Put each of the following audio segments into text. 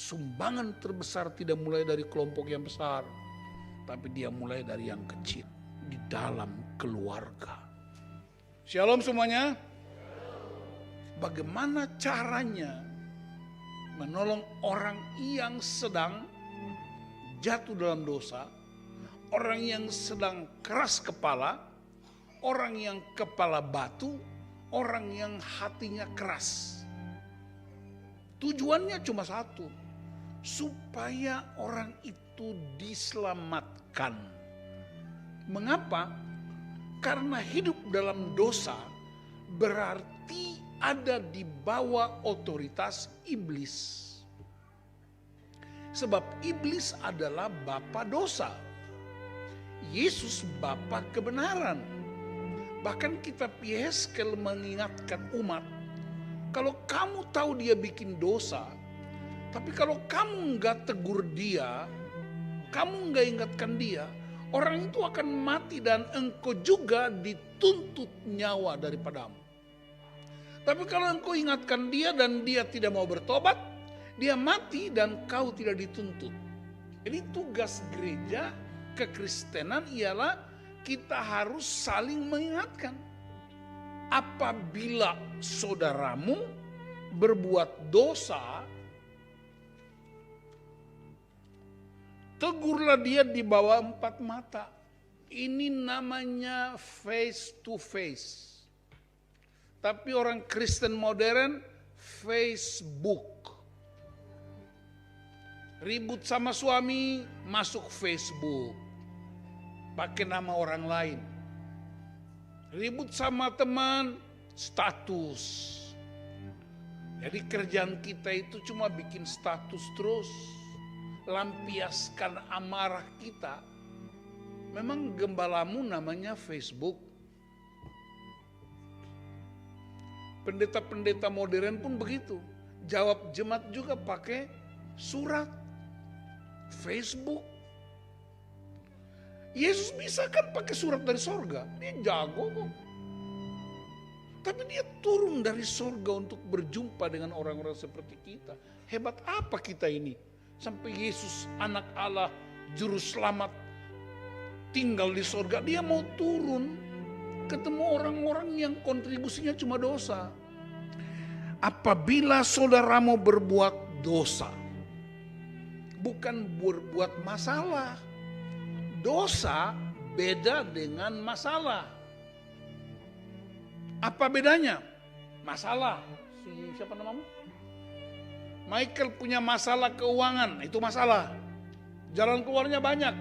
sumbangan terbesar tidak mulai dari kelompok yang besar, tapi dia mulai dari yang kecil di dalam keluarga. Shalom semuanya. Bagaimana caranya menolong orang yang sedang jatuh dalam dosa, orang yang sedang keras kepala, orang yang kepala batu, orang yang hatinya keras. Tujuannya cuma satu, supaya orang itu diselamatkan. Mengapa? Karena hidup dalam dosa berarti ada di bawah otoritas iblis. Sebab iblis adalah bapa dosa. Yesus bapa kebenaran. Bahkan kitab Yehezkel mengingatkan umat, kalau kamu tahu dia bikin dosa, tapi kalau kamu nggak tegur dia, kamu nggak ingatkan dia, orang itu akan mati dan engkau juga dituntut nyawa daripadamu. Tapi kalau engkau ingatkan dia dan dia tidak mau bertobat, dia mati dan kau tidak dituntut. Jadi tugas gereja kekristenan ialah kita harus saling mengingatkan. Apabila saudaramu berbuat dosa, tegurlah dia di bawah 4 mata. Ini namanya face to face. Tapi orang Kristen modern, Facebook. Ribut sama suami, masuk Facebook. Pakai nama orang lain. Ribut sama teman, status. Jadi kerjaan kita itu cuma bikin status terus. Lampiaskan amarah kita. Memang gembalamu namanya Facebook. Pendeta-pendeta modern pun begitu. Jawab jemaat juga pakai surat, Facebook. Yesus bisa kan pakai surat dari sorga. Dia jago kok. Tapi dia turun dari sorga untuk berjumpa dengan orang-orang seperti kita. Hebat apa kita ini? Sampai Yesus anak Allah, juru selamat, tinggal di sorga. Dia mau turun ketemu orang-orang yang kontribusinya cuma dosa. Apabila saudaramu berbuat dosa, bukan berbuat masalah. Dosa beda dengan masalah. Apa bedanya? Masalah. Siapa namamu? Michael punya masalah keuangan, itu masalah. Jalan keluarnya banyak.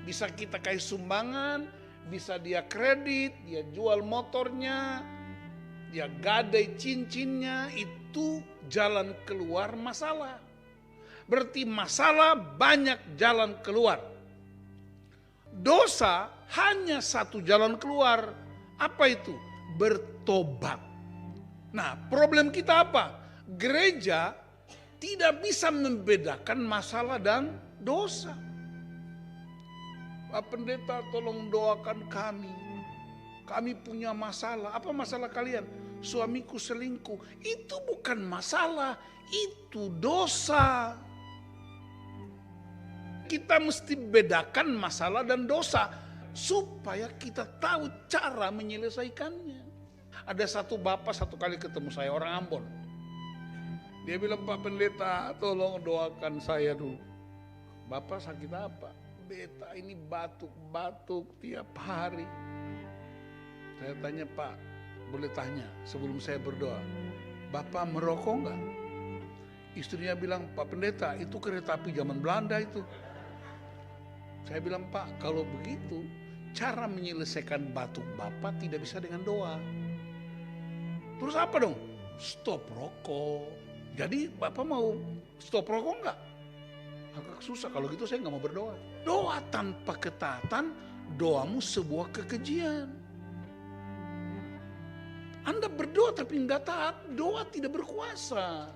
Bisa kita kasih sumbangan, bisa dia kredit, dia jual motornya, dia gadai cincinnya, itu jalan keluar masalah. Berarti masalah banyak jalan keluar. Dosa hanya satu jalan keluar. Apa itu? Bertobat. Nah, problem kita apa? Gereja tidak bisa membedakan masalah dan dosa. Pak Pendeta, tolong doakan kami. Kami punya masalah. Apa masalah kalian? Suamiku selingkuh. Itu bukan masalah, itu dosa. Kita mesti bedakan masalah dan dosa supaya kita tahu cara menyelesaikannya. Ada satu bapak satu kali ketemu saya, orang Ambon. Dia bilang, Pak Pendeta, tolong doakan saya dulu. Bapak sakit apa? Beta ini batuk-batuk tiap hari. Saya tanya, Pak, boleh tanya sebelum saya berdoa, Bapak merokok enggak? Istrinya bilang, Pak Pendeta, itu kereta api zaman Belanda itu. Saya bilang, Pak, kalau begitu cara menyelesaikan batuk Bapak tidak bisa dengan doa. Terus apa dong? Stop rokok. Jadi Bapak mau stop rokok enggak? Agak susah, kalau gitu saya nggak mau berdoa. Doa tanpa ketaatan, doamu sebuah kekejian. Anda berdoa tapi nggak taat, doa tidak berkuasa.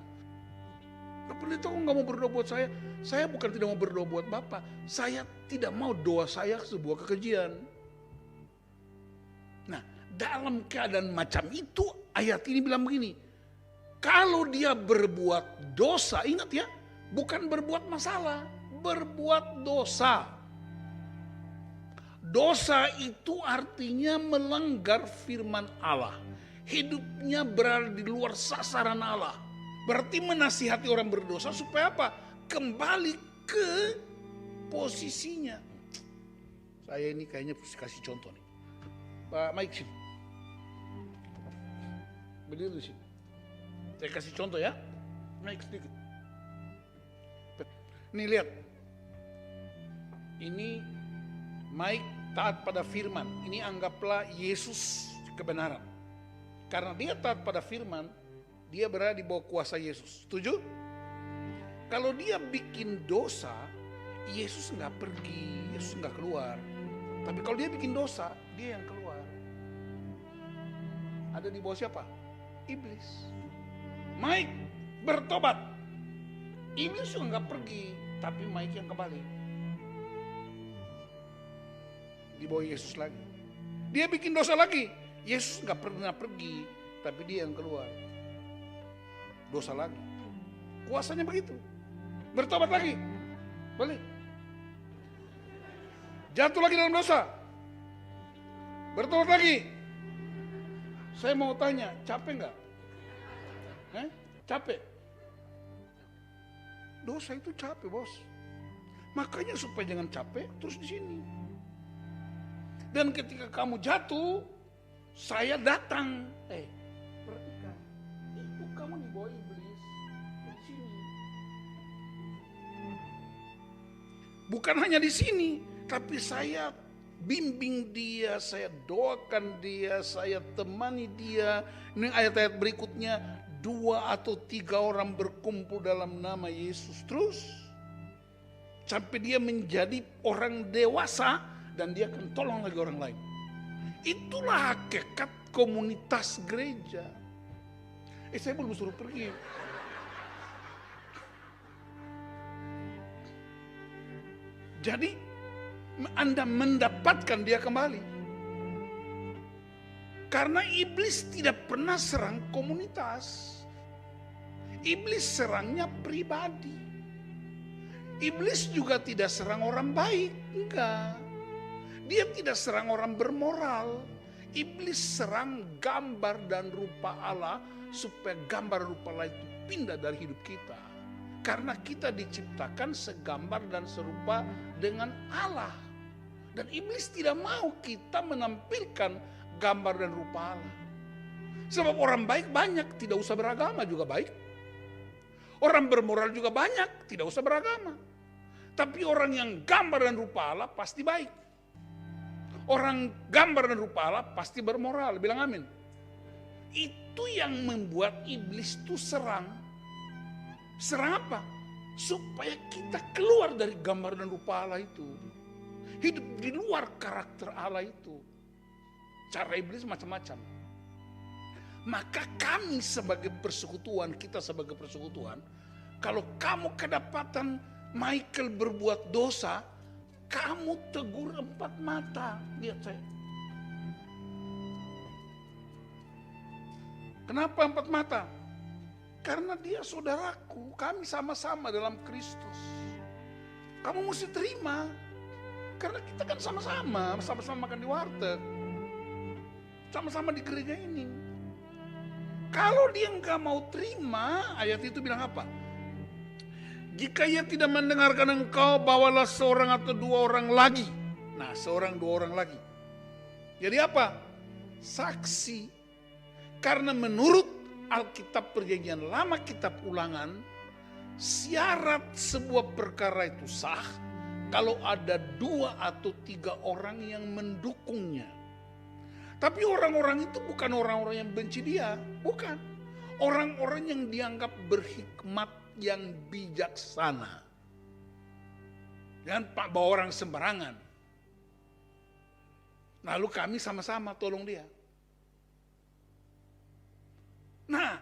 Pak Pendeta kok nggak mau berdoa buat saya? Saya bukan tidak mau berdoa buat Bapak. Saya tidak mau doa saya sebuah kekejian. Nah, dalam keadaan macam itu, ayat ini bilang begini. Kalau dia berbuat dosa, ingat ya, Bukan berbuat masalah, berbuat dosa. Dosa itu artinya melanggar firman Allah. Hidupnya berada di luar sasaran Allah. Berarti menasihati orang berdosa supaya apa? Kembali ke posisinya. Saya ini kayaknya harus kasih contoh nih. Pak Mike sini. Berdiri sini. Saya kasih contoh ya. Naik sedikit. Nih lihat. Ini Mike taat pada firman. Ini anggaplah Yesus kebenaran. Karena dia taat pada firman, dia berada di bawah kuasa Yesus. Setuju? Kalau dia bikin dosa, Yesus nggak pergi, Yesus nggak keluar. Tapi kalau dia bikin dosa, dia yang keluar. Ada di bawah siapa? Iblis. Mike bertobat. Iblis juga nggak pergi, tapi Mike yang kembali. Di bawah Yesus lagi. Dia bikin dosa lagi. Yesus nggak pernah pergi, tapi dia yang keluar. Dosa lagi. Kuasanya begitu. Bertobat lagi. Balik. Jatuh lagi dalam dosa. Bertobat lagi. Saya mau tanya, capek nggak? Capek. Dosa itu capek, bos. Makanya supaya jangan capek, terus di sini. Dan ketika kamu jatuh, saya datang. Perhatikan, itu kamu di bawah iblis. Di sini. Bukan hanya di sini, tapi saya bimbing dia, saya doakan dia, saya temani dia. Ini ayat-ayat berikutnya, 2 atau 3 orang berkumpul dalam nama Yesus. Terus sampai dia menjadi orang dewasa dan dia akan tolong lagi orang lain. Itulah hakikat komunitas gereja. Saya belum suruh pergi. Jadi Anda mendapatkan dia kembali. Karena iblis tidak pernah serang komunitas. Iblis serangnya pribadi. Iblis juga tidak serang orang baik, enggak. Dia tidak serang orang bermoral. Iblis serang gambar dan rupa Allah supaya gambar rupa Allah itu pindah dari hidup kita. Karena kita diciptakan segambar dan serupa dengan Allah. Dan iblis tidak mau kita menampilkan gambar dan rupa Allah. Sebab orang baik banyak, tidak usah beragama juga baik. Orang bermoral juga banyak, tidak usah beragama. Tapi orang yang gambar dan rupa Allah pasti baik. Orang gambar dan rupa Allah pasti bermoral, bilang amin. Itu yang membuat iblis itu serang. Serang apa? Supaya kita keluar dari gambar dan rupa Allah itu. Hidup di luar karakter Allah itu. Cara iblis macam-macam. Maka kami sebagai persekutuan, kita sebagai persekutuan, kalau kamu kedapatan Michael berbuat dosa, kamu tegur 4 mata. Lihat saya. Kenapa 4 mata? Karena dia saudaraku, kami sama-sama dalam Kristus. Kamu mesti terima. Karena kita kan sama-sama makan di warteg. Sama-sama di gereja ini. Kalau dia nggak mau terima, ayat itu bilang apa? Jika ia tidak mendengarkan engkau, bawalah 1 atau 2 orang lagi. Nah, 1, 2 orang lagi. Jadi apa? Saksi. Karena menurut Alkitab Perjanjian Lama, Kitab Ulangan, syarat sebuah perkara itu sah kalau ada 2 atau 3 orang yang mendukungnya. Tapi orang-orang itu bukan orang-orang yang benci dia, bukan. Orang-orang yang dianggap berhikmat, yang bijaksana. Jangan bawa orang sembarangan. Lalu kami sama-sama tolong dia. Nah,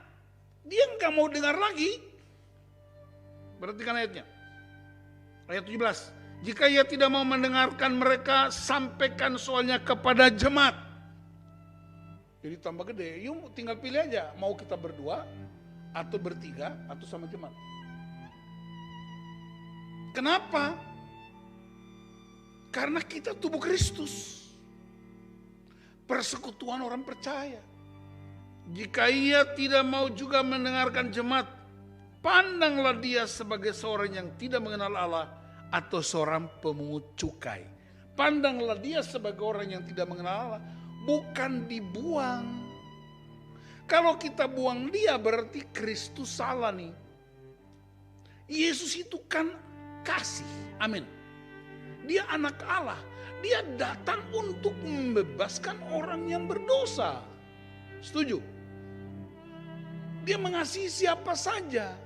dia nggak mau dengar lagi. Perhatikan ayatnya. Ayat 17. Jika ia tidak mau mendengarkan mereka, sampaikan soalnya kepada jemaat. Jadi tambah gede, yuk tinggal pilih aja. Mau kita berdua, atau bertiga, atau sama jemaat. Kenapa? Karena kita tubuh Kristus. Persekutuan orang percaya. Jika ia tidak mau juga mendengarkan jemaat, pandanglah dia sebagai seorang yang tidak mengenal Allah atau seorang pemungut cukai. Pandanglah dia sebagai orang yang tidak mengenal Allah, bukan dibuang. Kalau kita buang dia berarti Kristus salah nih. Yesus itu kan kasih, amin. Dia anak Allah, dia datang untuk membebaskan orang yang berdosa. Setuju? Dia mengasihi siapa saja.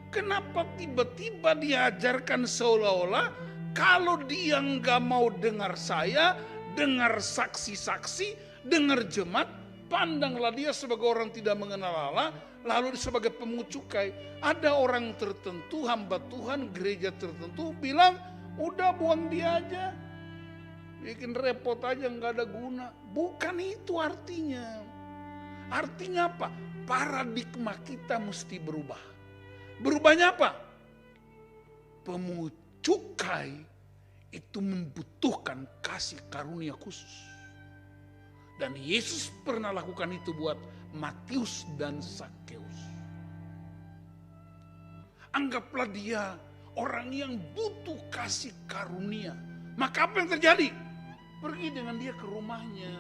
Kenapa tiba-tiba diajarkan seolah-olah kalau dia nggak mau dengar saya, dengar saksi-saksi, dengar jemaat, pandanglah dia sebagai orang tidak mengenal Allah, lalu sebagai pemungut cukai. Ada orang tertentu, hamba Tuhan, gereja tertentu bilang, udah buang dia aja, bikin repot aja, nggak ada guna. Bukan itu artinya. Artinya apa? Paradigma kita mesti berubah. Berubahnya apa? Pemungut cukai itu membutuhkan kasih karunia khusus. Dan Yesus pernah lakukan itu buat Matius dan Sakeus. Anggaplah dia orang yang butuh kasih karunia. Maka apa yang terjadi? Pergi dengan dia ke rumahnya.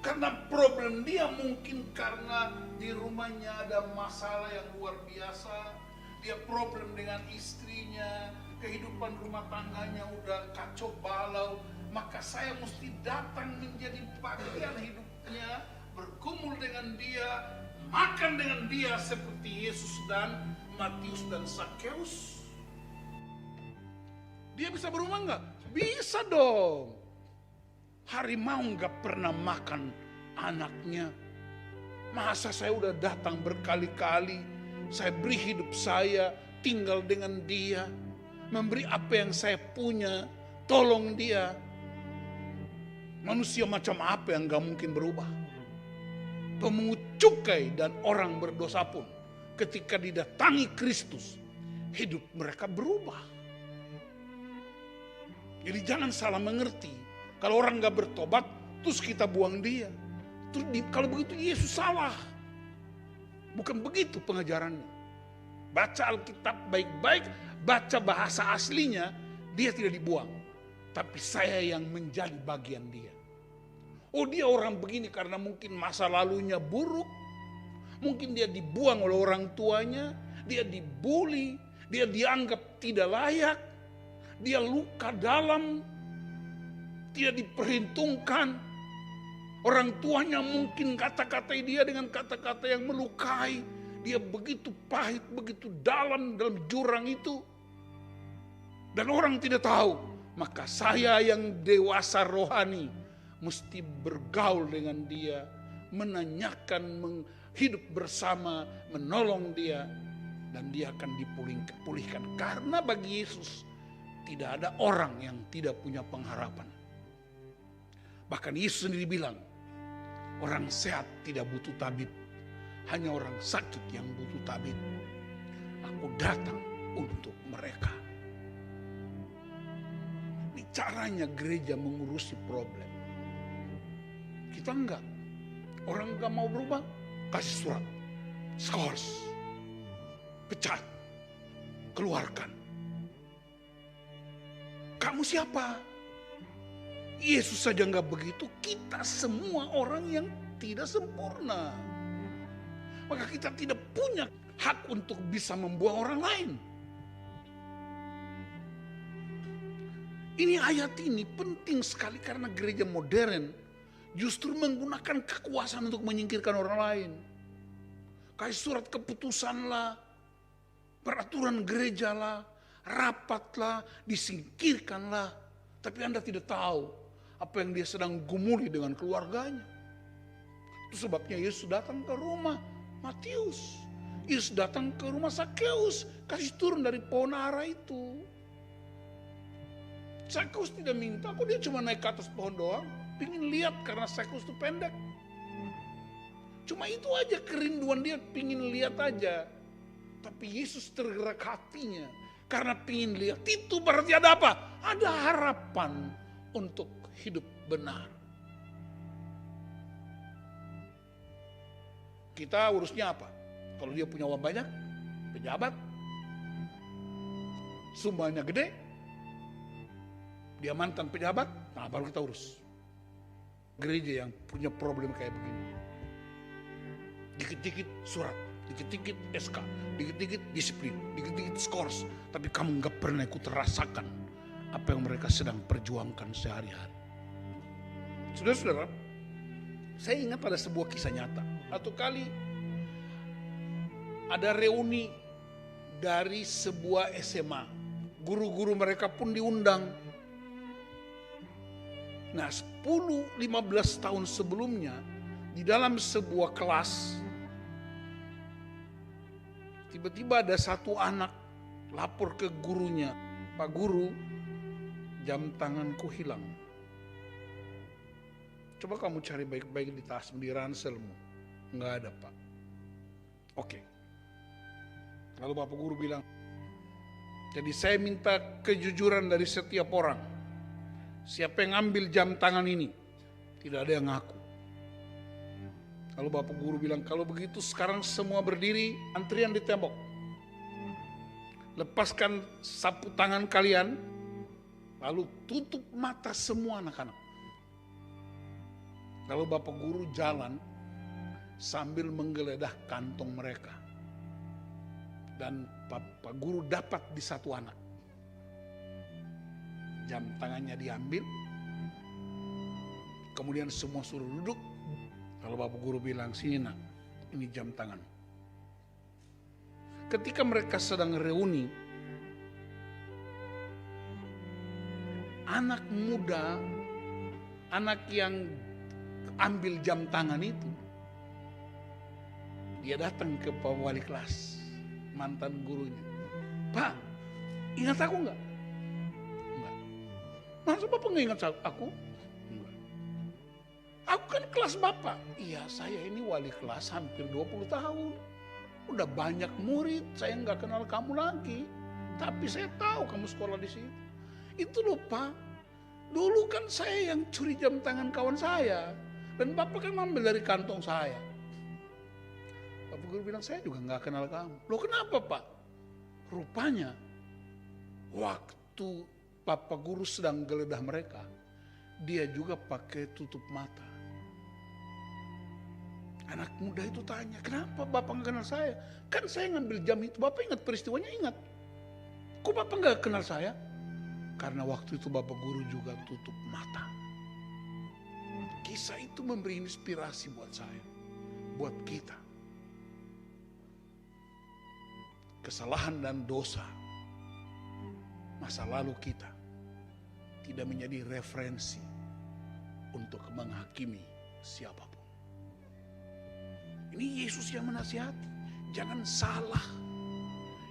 Karena problem dia mungkin karena di rumahnya ada masalah yang luar biasa. Dia problem dengan istrinya, kehidupan rumah tangganya udah kacau balau. Maka saya mesti datang menjadi bagian hidupnya, bergumul dengan dia, makan dengan dia seperti Yesus dan Matius dan Sakeus. Dia bisa berubah nggak? Bisa dong. Harimau nggak pernah makan anaknya. Masa saya udah datang berkali-kali, saya beri hidup saya, tinggal dengan dia, memberi apa yang saya punya, tolong dia. Manusia macam apa yang nggak mungkin berubah? Pemungut cukai dan orang berdosa pun ketika didatangi Kristus, hidup mereka berubah. Jadi jangan salah mengerti. Kalau orang gak bertobat, terus kita buang dia. Kalau begitu Yesus salah. Bukan begitu pengajarannya. Baca Alkitab baik-baik, baca bahasa aslinya, dia tidak dibuang. Tapi saya yang menjadi bagian dia. Oh, dia orang begini karena mungkin masa lalunya buruk. Mungkin dia dibuang oleh orang tuanya, dia dibully, dia dianggap tidak layak, dia luka dalam, tidak diperhitungkan. Orang tuanya mungkin kata-katai dia dengan kata-kata yang melukai. Dia begitu pahit, begitu dalam jurang itu. Dan orang tidak tahu. Maka saya yang dewasa rohani mesti bergaul dengan dia, menanyakan, hidup bersama, menolong dia. Dan dia akan dipulihkan. Karena bagi Yesus tidak ada orang yang tidak punya pengharapan. Bahkan Yesus sendiri bilang, orang sehat tidak butuh tabib, hanya orang sakit yang butuh tabib. Aku datang untuk mereka. Ini caranya gereja mengurusi problem. Kita enggak. Orang enggak mau berubah, kasih surat, skors, pecat, keluarkan. Kamu siapa? Yesus saja nggak begitu, kita semua orang yang tidak sempurna. Maka kita tidak punya hak untuk bisa membuang orang lain. Ini ayat ini penting sekali karena gereja modern justru menggunakan kekuasaan untuk menyingkirkan orang lain. Kayak surat keputusan lah, peraturan gereja lah, rapat lah, disingkirkan lah. Tapi Anda tidak tahu apa yang dia sedang gumuli dengan keluarganya. Itu sebabnya Yesus datang ke rumah Matius. Yesus datang ke rumah Sakeus. Kasih turun dari pohon ara itu. Sakeus tidak minta, kok dia cuma naik ke atas pohon doang. Pingin lihat karena Sakeus itu pendek. Cuma itu aja kerinduan dia, pingin lihat aja. Tapi Yesus tergerak hatinya. Karena ingin lihat, itu berarti ada apa? Ada harapan untuk hidup benar. Kita urusnya apa? Kalau dia punya uang banyak, pejabat, sumbangnya gede, dia mantan pejabat, nah baru kita urus. Gereja yang punya problem kayak begini. Dikit-dikit surat, dikit-dikit SK, dikit-dikit disiplin, dikit-dikit skors. Tapi kamu gak pernah ikut rasakan apa yang mereka sedang perjuangkan sehari-hari. Saudara-saudara, saya ingat ada sebuah kisah nyata. Satu kali ada reuni dari sebuah SMA. Guru-guru mereka pun diundang. Nah 10-15 tahun sebelumnya di dalam sebuah kelas tiba-tiba ada satu anak lapor ke gurunya, "Pak Guru, jam tanganku hilang." Coba kamu cari baik-baik di tasmu, di ranselmu. Enggak ada, Pak. Oke. Lalu Bapak Guru bilang, "Jadi saya minta kejujuran dari setiap orang. Siapa yang ambil jam tangan ini?" Tidak ada yang ngaku. Lalu Bapak Guru bilang, "Kalau begitu sekarang semua berdiri, antrian di tembok. Lepaskan sapu tangan kalian, lalu tutup mata semua anak-anak." Lalu Bapak Guru jalan sambil menggeledah kantong mereka. Dan Bapak Guru dapat di satu anak. Jam tangannya diambil. Kemudian semua suruh duduk. Lalu Bapak Guru bilang, "Sini nak, ini jam tangan." Ketika mereka sedang reuni, anak muda, anak yang ambil jam tangan itu, dia datang ke Pak Wali kelas, mantan gurunya. "Pak, ingat aku enggak?" "Enggak." "Masa Bapak enggak ingat aku?" "Enggak." "Aku kan kelas Bapak." "Iya, saya ini wali kelas hampir 20 tahun. Udah banyak murid, saya enggak kenal kamu lagi. Tapi saya tahu kamu sekolah di situ." "Itu loh Pak, dulu kan saya yang curi jam tangan kawan saya. Dan Bapak kan ngambil dari kantong saya." Bapak Guru bilang, "Saya juga nggak kenal kamu." "Loh kenapa Pak?" Rupanya waktu Bapak Guru sedang geledah mereka, dia juga pakai tutup mata. Anak muda itu tanya, "Kenapa Bapak nggak kenal saya? Kan saya ngambil jam itu." "Bapak ingat peristiwanya?" "Ingat." "Kok Bapak nggak kenal saya?" "Karena waktu itu Bapak Guru juga tutup mata." Kisah itu memberi inspirasi buat saya, buat kita. Kesalahan dan dosa masa lalu kita tidak menjadi referensi untuk menghakimi siapapun. Ini Yesus yang menasihati, jangan salah.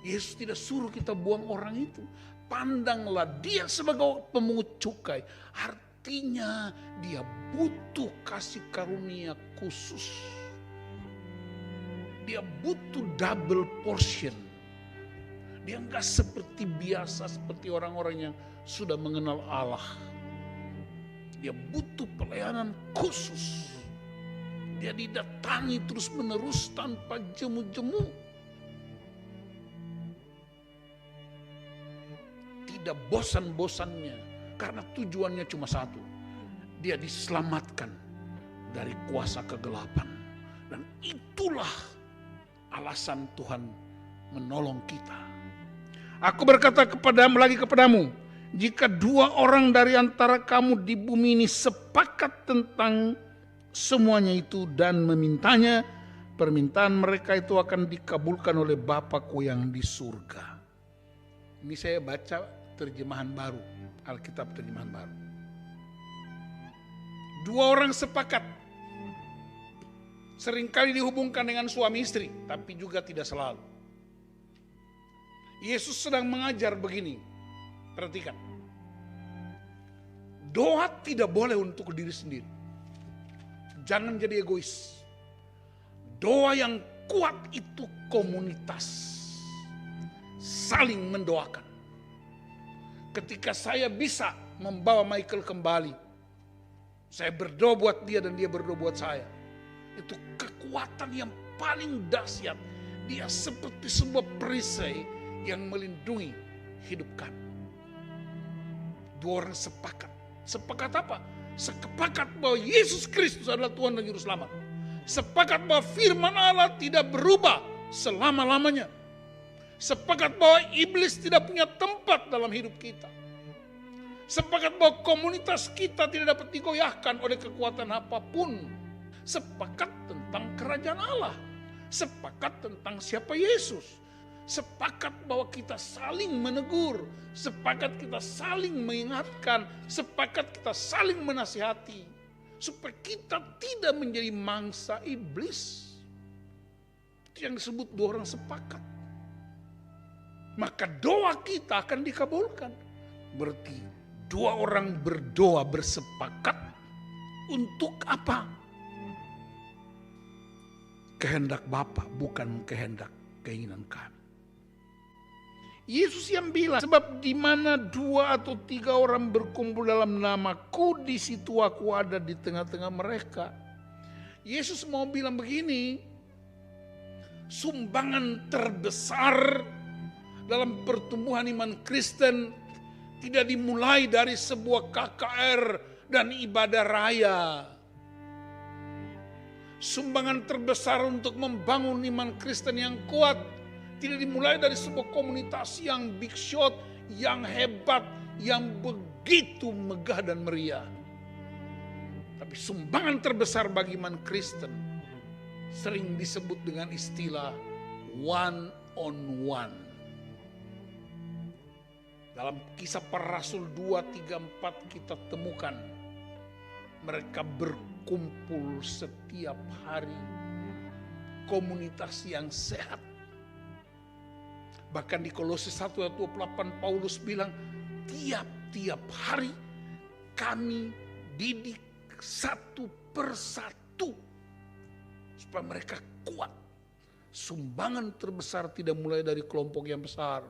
Yesus tidak suruh kita buang orang itu. Pandanglah dia sebagai pemungut cukai. Artinya dia butuh kasih karunia khusus. Dia butuh double portion. Dia enggak seperti biasa, seperti orang-orang yang sudah mengenal Allah. Dia butuh pelayanan khusus. Dia didatangi terus-menerus tanpa jemu-jemu. Tidak bosan-bosannya, karena tujuannya cuma satu. Dia diselamatkan dari kuasa kegelapan. Dan itulah alasan Tuhan menolong kita. "Aku berkata kepadamu, jika 2 orang dari antara kamu di bumi ini sepakat tentang semuanya itu dan memintanya, permintaan mereka itu akan dikabulkan oleh Bapakku yang di surga." Ini saya baca terjemahan baru, Alkitab terjemahan baru. 2 orang sepakat. Seringkali dihubungkan dengan suami istri, tapi juga tidak selalu. Yesus sedang mengajar begini, perhatikan. Doa tidak boleh untuk diri sendiri. Jangan jadi egois. Doa yang kuat itu komunitas. Saling mendoakan. Ketika saya bisa membawa Michael kembali, saya berdoa buat dia dan dia berdoa buat saya. Itu kekuatan yang paling dahsyat. Dia seperti sebuah perisai yang melindungi hidup kami. Dua orang sepakat. Sepakat apa? Sepakat bahwa Yesus Kristus adalah Tuhan dan Juru Selamat. Sepakat bahwa firman Allah tidak berubah selama-lamanya. Sepakat bahwa iblis tidak punya tempat dalam hidup kita. Sepakat bahwa komunitas kita tidak dapat digoyahkan oleh kekuatan apapun. Sepakat tentang kerajaan Allah. Sepakat tentang siapa Yesus. Sepakat bahwa kita saling menegur. Sepakat kita saling mengingatkan. Sepakat kita saling menasihati. Supaya kita tidak menjadi mangsa iblis. Itu yang disebut dua orang sepakat. Maka doa kita akan dikabulkan. Berarti dua orang berdoa bersepakat untuk apa? Kehendak Bapa, bukan kehendak keinginan kami. Yesus yang bilang, sebab di mana dua atau tiga orang berkumpul dalam namaku, di situ aku ada di tengah-tengah mereka. Yesus mau bilang begini, sumbangan terbesar dalam pertumbuhan iman Kristen tidak dimulai dari sebuah KKR dan ibadah raya. Sumbangan terbesar untuk membangun iman Kristen yang kuat tidak dimulai dari sebuah komunitas yang big shot, yang hebat, yang begitu megah dan meriah. Tapi sumbangan terbesar bagi iman Kristen sering disebut dengan istilah one on one. Dalam Kisah Para Rasul 2, 3, 4 kita temukan mereka berkumpul setiap hari, komunitas yang sehat. Bahkan di Kolose 1 ayat 28 Paulus bilang, tiap-tiap hari kami didik satu persatu supaya mereka kuat. Sumbangan terbesar tidak mulai dari kelompok yang besar,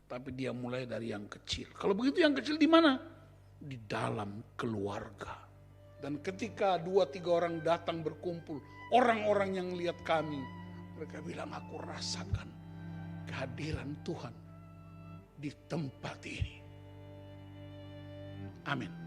tapi dia mulai dari yang kecil. Kalau begitu yang kecil di mana? Di dalam keluarga. Dan ketika 2-3 orang datang berkumpul, orang-orang yang lihat kami, mereka bilang, aku rasakan kehadiran Tuhan di tempat ini. Amin.